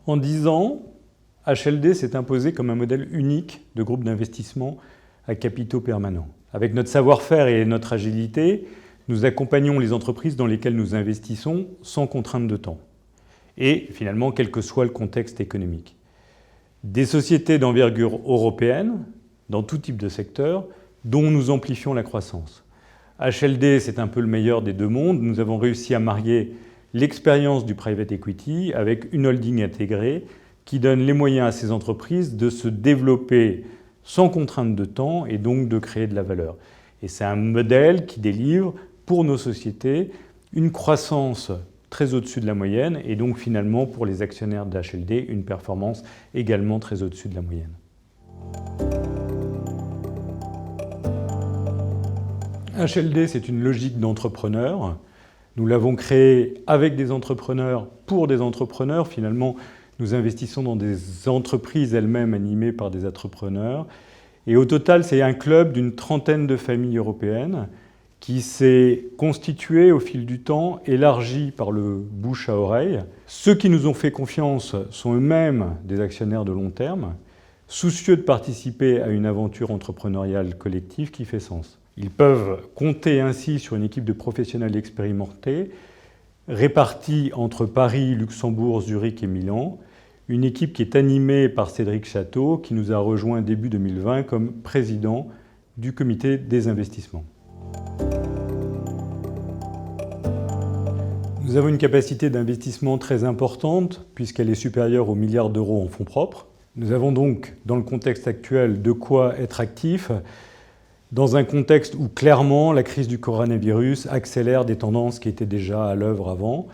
En 10 ans, HLD s'est imposé comme un modèle unique de groupe d'investissement à capitaux permanents. Avec notre savoir-faire et notre agilité, nous accompagnons les entreprises dans lesquelles nous investissons sans contrainte de temps. Et finalement, quel que soit le contexte économique. Des sociétés d'envergure européenne, dans tout type de secteur, dont nous amplifions la croissance. HLD, c'est un peu le meilleur des deux mondes. Nous avons réussi à marier l'expérience du private equity avec une holding intégrée qui donne les moyens à ces entreprises de se développer sans contrainte de temps et donc de créer de la valeur. Et c'est un modèle qui délivre pour nos sociétés une croissance très au-dessus de la moyenne et donc finalement pour les actionnaires d'HLD une performance également très au-dessus de la moyenne. HLD, c'est une logique d'entrepreneur. Nous l'avons créé avec des entrepreneurs, pour des entrepreneurs. Finalement, nous investissons dans des entreprises elles-mêmes animées par des entrepreneurs. Et au total, c'est un club d'une trentaine de familles européennes qui s'est constitué au fil du temps, élargi par le bouche à oreille. Ceux qui nous ont fait confiance sont eux-mêmes des actionnaires de long terme, soucieux de participer à une aventure entrepreneuriale collective qui fait sens. Ils peuvent compter ainsi sur une équipe de professionnels expérimentés, répartie entre Paris, Luxembourg, Zurich et Milan, une équipe qui est animée par Cédric Château, qui nous a rejoint début 2020 comme président du comité des investissements. Nous avons une capacité d'investissement très importante, puisqu'elle est supérieure aux milliards d'euros en fonds propres. Nous avons donc, dans le contexte actuel, de quoi être actifs, dans un contexte où clairement la crise du coronavirus accélère des tendances qui étaient déjà à l'œuvre avant.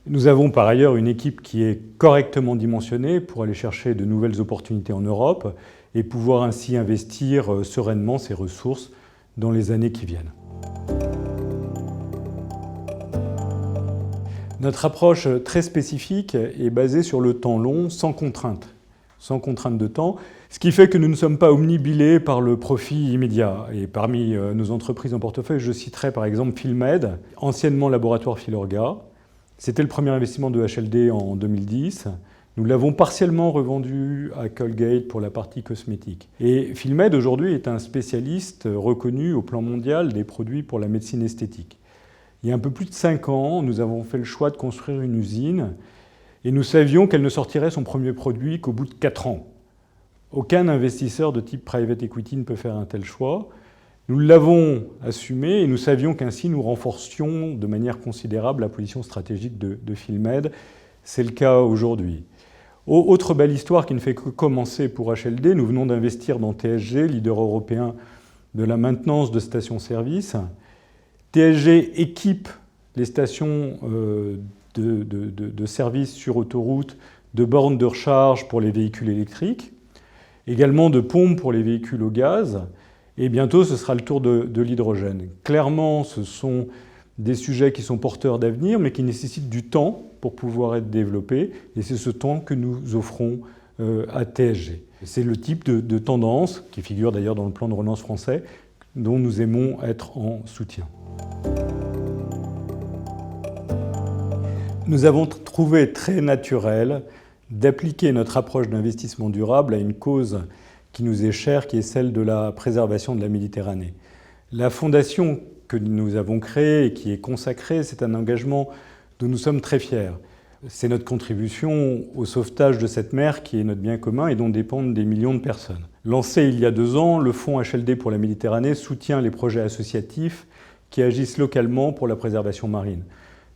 Nous avons par ailleurs une équipe qui est correctement dimensionnée pour aller chercher de nouvelles opportunités en Europe et pouvoir ainsi investir sereinement ces ressources dans les années qui viennent. Notre approche très spécifique est basée sur le temps long, sans contrainte de temps, ce qui fait que nous ne sommes pas omnibilés par le profit immédiat. Et parmi nos entreprises en portefeuille, je citerai par exemple Filmed, anciennement laboratoire Filorga. C'était le premier investissement de HLD en 2010. Nous l'avons partiellement revendu à Colgate pour la partie cosmétique. Et Filmed aujourd'hui est un spécialiste reconnu au plan mondial des produits pour la médecine esthétique. Il y a un peu plus de 5 ans, nous avons fait le choix de construire une usine et nous savions qu'elle ne sortirait son premier produit qu'au bout de 4 ans. Aucun investisseur de type private equity ne peut faire un tel choix. Nous l'avons assumé et nous savions qu'ainsi nous renforcions de manière considérable la position stratégique de Filmed. C'est le cas aujourd'hui. Autre belle histoire qui ne fait que commencer pour HLD, nous venons d'investir dans TSG, leader européen de la maintenance de stations-service. TSG équipe les stations de service sur autoroute, de bornes de recharge pour les véhicules électriques, également de pompes pour les véhicules au gaz, et bientôt ce sera le tour de l'hydrogène. Clairement, ce sont des sujets qui sont porteurs d'avenir, mais qui nécessitent du temps pour pouvoir être développés, et c'est ce temps que nous offrons à TSG. C'est le type de tendance, qui figure d'ailleurs dans le plan de relance français, dont nous aimons être en soutien. Nous avons trouvé très naturel d'appliquer notre approche d'investissement durable à une cause qui nous est chère, qui est celle de la préservation de la Méditerranée. La fondation que nous avons créée et qui est consacrée, c'est un engagement dont nous sommes très fiers. C'est notre contribution au sauvetage de cette mer qui est notre bien commun et dont dépendent des millions de personnes. Lancé il y a 2 ans, le Fonds HLD pour la Méditerranée soutient les projets associatifs qui agissent localement pour la préservation marine.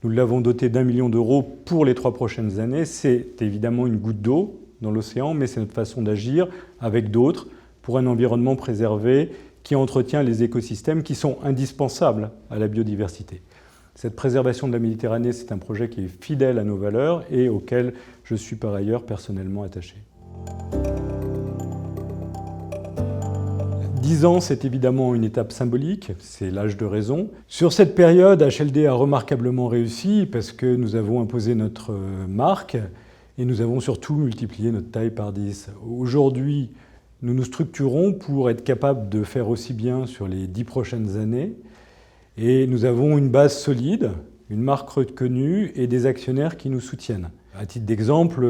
Nous l'avons doté d'1 million d'euros pour les 3 prochaines années. C'est évidemment une goutte d'eau dans l'océan, mais c'est notre façon d'agir avec d'autres pour un environnement préservé qui entretient les écosystèmes qui sont indispensables à la biodiversité. Cette préservation de la Méditerranée, c'est un projet qui est fidèle à nos valeurs et auquel je suis par ailleurs personnellement attaché. 10 ans, c'est évidemment une étape symbolique, c'est l'âge de raison. Sur cette période, HLD a remarquablement réussi parce que nous avons imposé notre marque et nous avons surtout multiplié notre taille par 10. Aujourd'hui, nous nous structurons pour être capables de faire aussi bien sur les 10 prochaines années. Et nous avons une base solide, une marque reconnue et des actionnaires qui nous soutiennent. À titre d'exemple,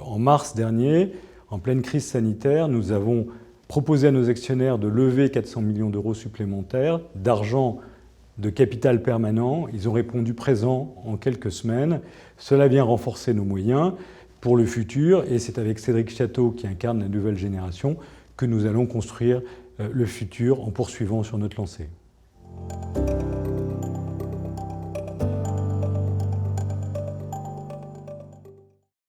en mars dernier, en pleine crise sanitaire, nous avons proposé à nos actionnaires de lever 400 millions d'euros supplémentaires d'argent de capital permanent. Ils ont répondu présent en quelques semaines. Cela vient renforcer nos moyens pour le futur et c'est avec Cédric Château, qui incarne la nouvelle génération, que nous allons construire le futur en poursuivant sur notre lancée.